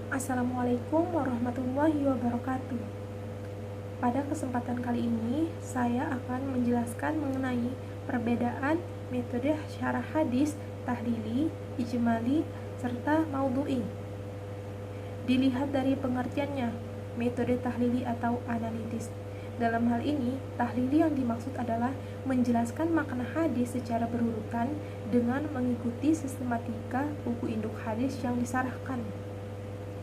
Assalamualaikum warahmatullahi wabarakatuh. Pada kesempatan kali ini, saya akan menjelaskan mengenai perbedaan metode syarah hadis, tahlili, ijmali, serta maudhu'i. Dilihat dari pengertiannya, metode tahlili atau analitis. Dalam hal ini, tahlili yang dimaksud adalah menjelaskan makna hadis secara berurutan dengan mengikuti sistematika buku induk hadis yang disarahkan.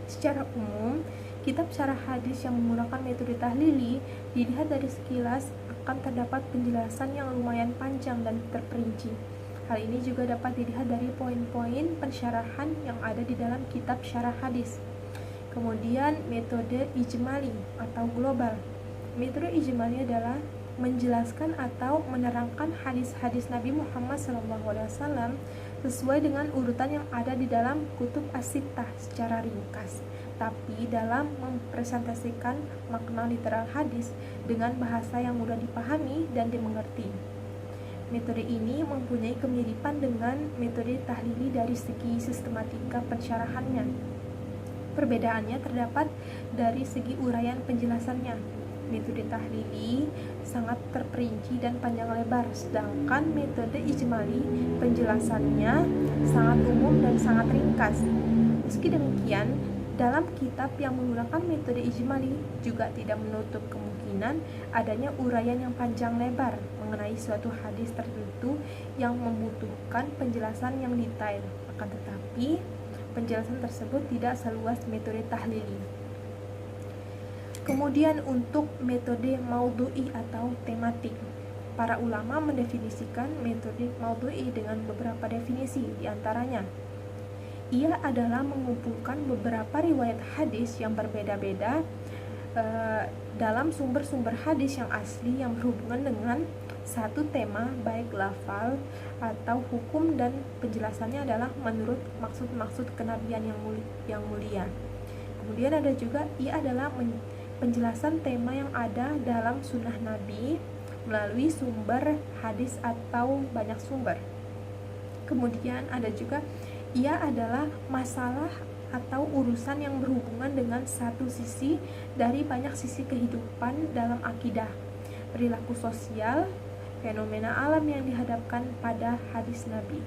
Secara umum, kitab syarah hadis yang menggunakan metode tahlili dilihat dari sekilas akan terdapat penjelasan yang lumayan panjang dan terperinci. Hal ini juga dapat dilihat dari poin-poin pensyarahan yang ada di dalam kitab syarah hadis. Kemudian metode ijmali atau global. Metode ijmali adalah menjelaskan atau menerangkan hadis-hadis Nabi Muhammad SAW sesuai dengan urutan yang ada di dalam kutub as-sittah secara ringkas, tapi dalam mempresentasikan makna literal hadis dengan bahasa yang mudah dipahami dan dimengerti. Metode ini mempunyai kemiripan dengan metode tahlili dari segi sistematika pensyarahannya. Perbedaannya terdapat dari segi uraian penjelasannya. Metode tahlili sangat terperinci dan panjang lebar, sedangkan metode ijmali penjelasannya sangat umum dan sangat ringkas. Meski demikian, dalam kitab yang menggunakan metode ijmali juga tidak menutup kemungkinan adanya uraian yang panjang lebar mengenai suatu hadis tertentu yang membutuhkan penjelasan yang detail. Akan tetapi, penjelasan tersebut tidak seluas metode tahlili. Kemudian untuk metode maudhu'i atau tematik, para ulama mendefinisikan metode maudhu'i dengan beberapa definisi. Di antaranya, ia adalah mengumpulkan beberapa riwayat hadis yang berbeda-beda dalam sumber-sumber hadis yang asli yang berhubungan dengan satu tema, baik lafal atau hukum, dan penjelasannya adalah menurut maksud-maksud kenabian yang mulia. Kemudian ada juga ia adalah penjelasan tema yang ada dalam sunnah Nabi melalui sumber hadis atau banyak sumber. Kemudian ada juga ia adalah masalah atau urusan yang berhubungan dengan satu sisi dari banyak sisi kehidupan dalam akidah, perilaku sosial, fenomena alam yang dihadapkan pada hadis Nabi.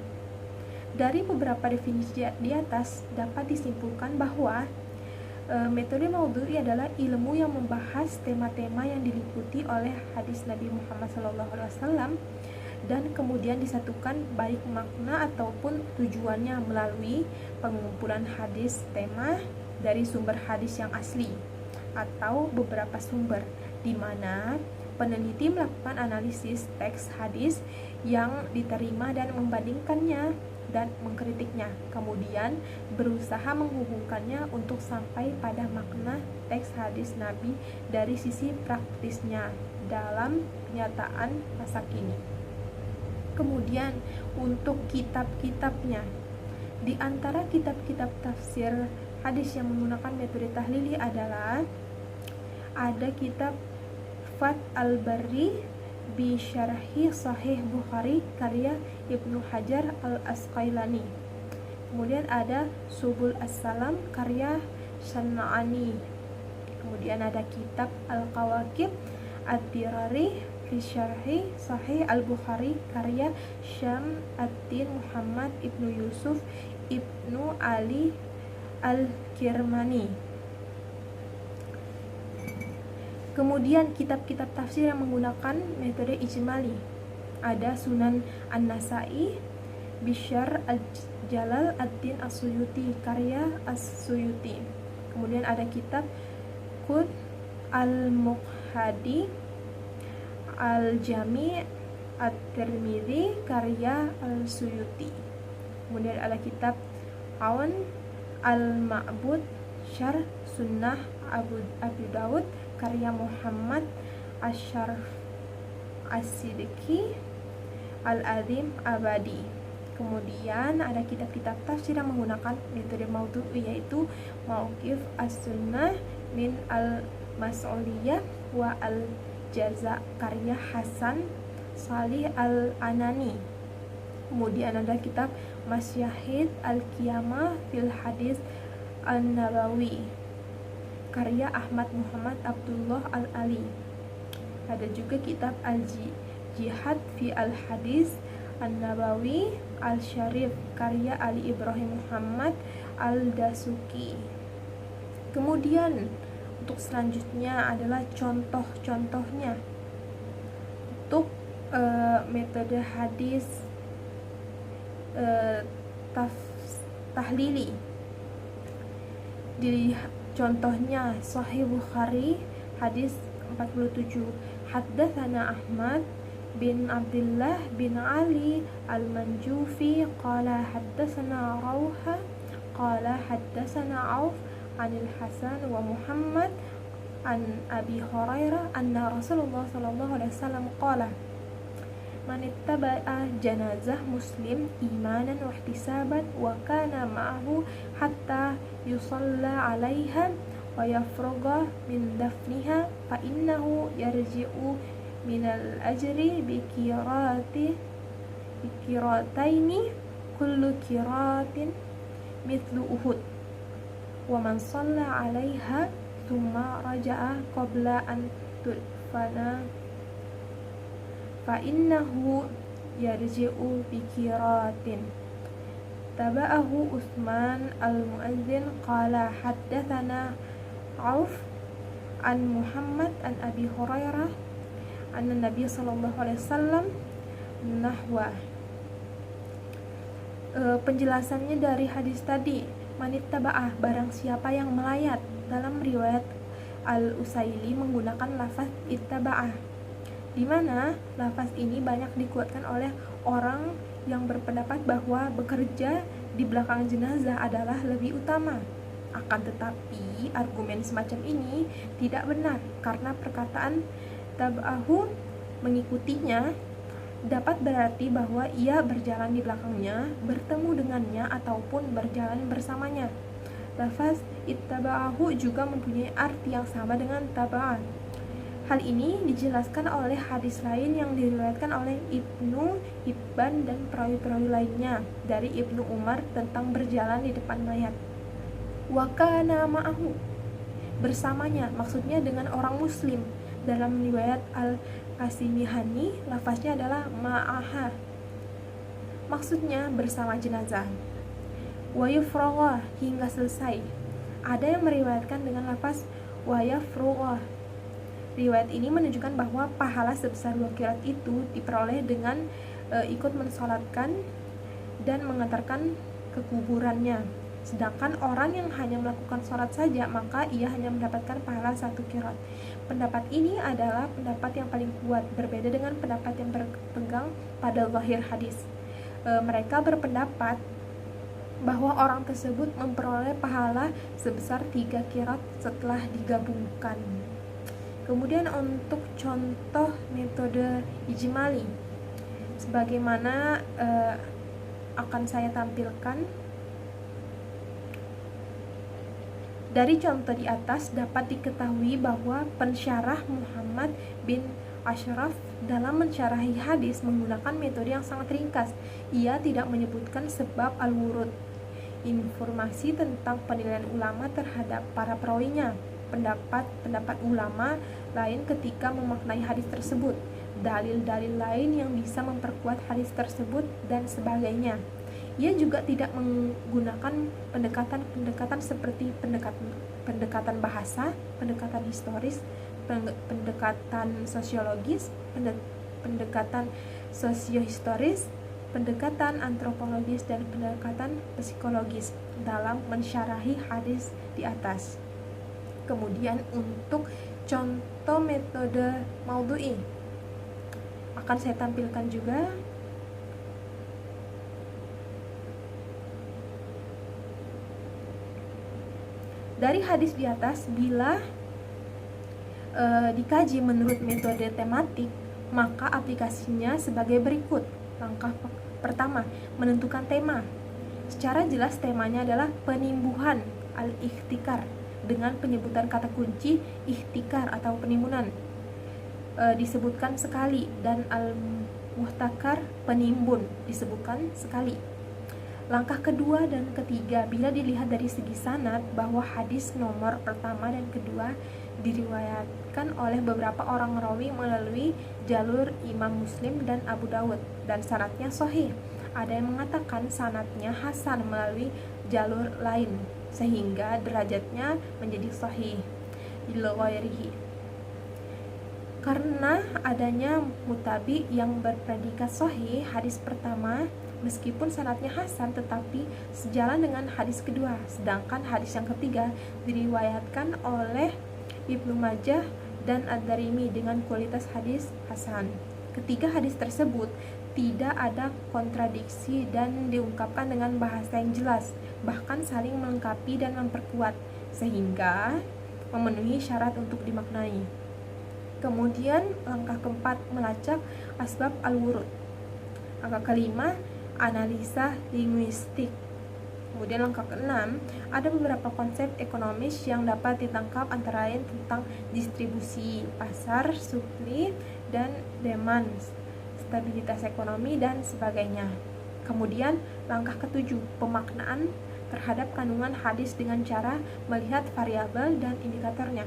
Dari beberapa definisi di atas dapat disimpulkan bahwa metode maudhu'i adalah ilmu yang membahas tema-tema yang diliputi oleh hadis Nabi Muhammad SAW dan kemudian disatukan baik makna ataupun tujuannya melalui pengumpulan hadis tema dari sumber hadis yang asli atau beberapa sumber, di mana peneliti melakukan analisis teks hadis yang diterima dan membandingkannya dan mengkritiknya, kemudian berusaha menghubungkannya untuk sampai pada makna teks hadis Nabi dari sisi praktisnya dalam kenyataan masa kini. Kemudian untuk kitab-kitabnya, di antara kitab-kitab tafsir hadis yang menggunakan metode tahlili adalah ada kitab Fath al-Bari bi Syarhi Sahih Bukhari karya Ibnu Hajar al-Asqalani. Kemudian ada Subul As-Salam karya San'ani. Kemudian ada kitab Al-Kawakib Ad-Dirari fi Syarhi Sahih Al-Bukhari karya Syam ad-Din Muhammad Ibnu Yusuf Ibnu Ali Al-Kirmani. Kemudian kitab-kitab tafsir yang menggunakan metode ijmali, ada Sunan An-Nasai Bisyar Jalal ad-Din As-Suyuti karya As-Suyuti. Kemudian ada kitab Qut Al-Muqhadi Al-Jami At-Tirmidzi karya Al-Suyuti. Kemudian ada kitab Aun Al-Ma'bud Syarh Sunnah Abu Dawud karya Muhammad Asyarf As-Siddiqi Al-Azim Abadi. Kemudian ada kitab-kitab tafsir yang menggunakan metode maudhu'i, yaitu Mauqif As-Sunnah min Al-Mas'uliyah wa Al-Jaza karya Hasan Salih Al-Anani. Kemudian ada kitab Masyahid Al-Qiyamah fil Hadis An-Nabawi karya Ahmad Muhammad Abdullah Al-Ali. Ada juga kitab Al-Jihad fi Al-Hadis An-Nabawi Al-Syarif karya Ali Ibrahim Muhammad Al-Dasuki. Kemudian untuk selanjutnya adalah contoh-contohnya untuk metode hadis tahlili. Di contohnya Sahih Bukhari hadis 47, Haddatsana Ahmad bin Abdullah bin Ali Al-Manjufi qala haddatsana Rawha qala haddatsana Auf anil Hasan wa Muhammad an Abi Hurairah anna Rasulullah sallallahu alaihi wasallam qala man ittaba'a janazah muslim imanan wa ihtisaban wa kana ma'ahu hatta yusalla 'alaiha wa yafruga min dafniha fa innahu yarji'u minal ajri bikirataini kullu kiratin mithlu Uhud wa man shalla 'alaiha thumma raja'a qabla an tudfana fa innahu yarji'u bikiratin. Taba'ahu Utsman al-Mu'adzin qala haddatsana Auf an Muhammad an Abi Hurairah anna Nabi sallallahu alaihi wasallam nahwa. Penjelasannya dari hadis tadi, manittaba'ah barang siapa yang melayat. Dalam riwayat Al-Usaili menggunakan lafaz ittaba'ah, di mana lafaz ini banyak dikuatkan oleh orang yang berpendapat bahwa bekerja di belakang jenazah adalah lebih utama. Akan tetapi argumen semacam ini tidak benar karena perkataan tab'ahu mengikutinya dapat berarti bahwa ia berjalan di belakangnya, bertemu dengannya ataupun berjalan bersamanya. Lafaz ittaba'ahu juga mempunyai arti yang sama dengan taba'ah. Hal ini dijelaskan oleh hadis lain yang diriwayatkan oleh Ibnu Hibban dan perawi-perawi lainnya dari Ibnu Umar tentang berjalan di depan mayat. Wa kana ma'ahu, bersamanya, maksudnya dengan orang muslim. Dalam riwayat Al-Qasimihani lafaznya adalah ma'aha, maksudnya bersama jenazah. Wa yufragha, hingga selesai. Ada yang meriwayatkan dengan lafaz wa yafrugha. Riwayat ini menunjukkan bahwa pahala sebesar 2 qirat itu diperoleh dengan ikut mensolatkan dan mengantarkan ke kuburannya. Sedangkan orang yang hanya melakukan sholat saja, maka ia hanya mendapatkan pahala 1 qirat. Pendapat ini adalah pendapat yang paling kuat, berbeda dengan pendapat yang berpegang pada zahir hadis. Mereka berpendapat bahwa orang tersebut memperoleh pahala sebesar 3 qirat setelah digabungkan. Kemudian untuk contoh metode ijmali, sebagaimana akan saya tampilkan. Dari contoh di atas dapat diketahui bahwa pensyarah Muhammad bin Ashraf dalam mensyarahi hadis menggunakan metode yang sangat ringkas. Ia tidak menyebutkan sebab al-wurud, informasi tentang penilaian ulama terhadap para perawinya, pendapat ulama lain ketika memaknai hadis tersebut, dalil-dalil lain yang bisa memperkuat hadis tersebut, dan sebagainya. Ia juga tidak menggunakan pendekatan seperti pendekatan bahasa, pendekatan historis, pendekatan sosiologis, pendekatan sosiohistoris, pendekatan antropologis, dan pendekatan psikologis dalam mensyarahi hadis di atas. Kemudian untuk contoh metode maudhu'i akan saya tampilkan juga. Dari hadis di atas, bila dikaji menurut metode tematik, maka aplikasinya sebagai berikut. Langkah pertama, menentukan tema. Secara jelas temanya adalah penimbuhan al-ikhtikar dengan penyebutan kata kunci ikhtikar atau penimbunan disebutkan sekali, dan al-muhtakar penimbun disebutkan sekali. Langkah kedua dan ketiga, bila dilihat dari segi sanad, bahwa hadis nomor pertama dan kedua diriwayatkan oleh beberapa orang rawi melalui jalur Imam Muslim dan Abu Dawud, dan sanadnya sahih. Ada yang mengatakan sanadnya hasan melalui jalur lain, sehingga derajatnya menjadi sahih ilghairihi. Karena adanya mutabi yang berpredikat sahih, hadis pertama meskipun sanadnya hasan tetapi sejalan dengan hadis kedua, sedangkan hadis yang ketiga diriwayatkan oleh Ibnu Majah dan Ad-Darimi dengan kualitas hadis hasan. Ketiga hadis tersebut tidak ada kontradiksi dan diungkapkan dengan bahasa yang jelas, bahkan saling melengkapi dan memperkuat, sehingga memenuhi syarat untuk dimaknai. Kemudian langkah keempat, melacak asbab al-wurud. Langkah kelima, analisa linguistik. Kemudian langkah keenam, ada beberapa konsep ekonomis yang dapat ditangkap, antara lain tentang distribusi pasar, supply dan demand, stabilitas ekonomi dan sebagainya. Kemudian langkah ketujuh, pemaknaan terhadap kandungan hadis dengan cara melihat variabel dan indikatornya.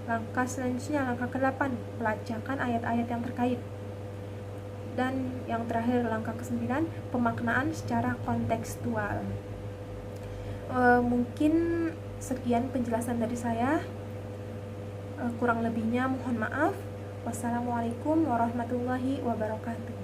Langkah selanjutnya, langkah ke-8, pelacakan ayat-ayat yang terkait. Dan yang terakhir, langkah ke-9, pemaknaan secara kontekstual. Mungkin sekian penjelasan dari saya. Kurang lebihnya mohon maaf. Wassalamualaikum warahmatullahi wabarakatuh.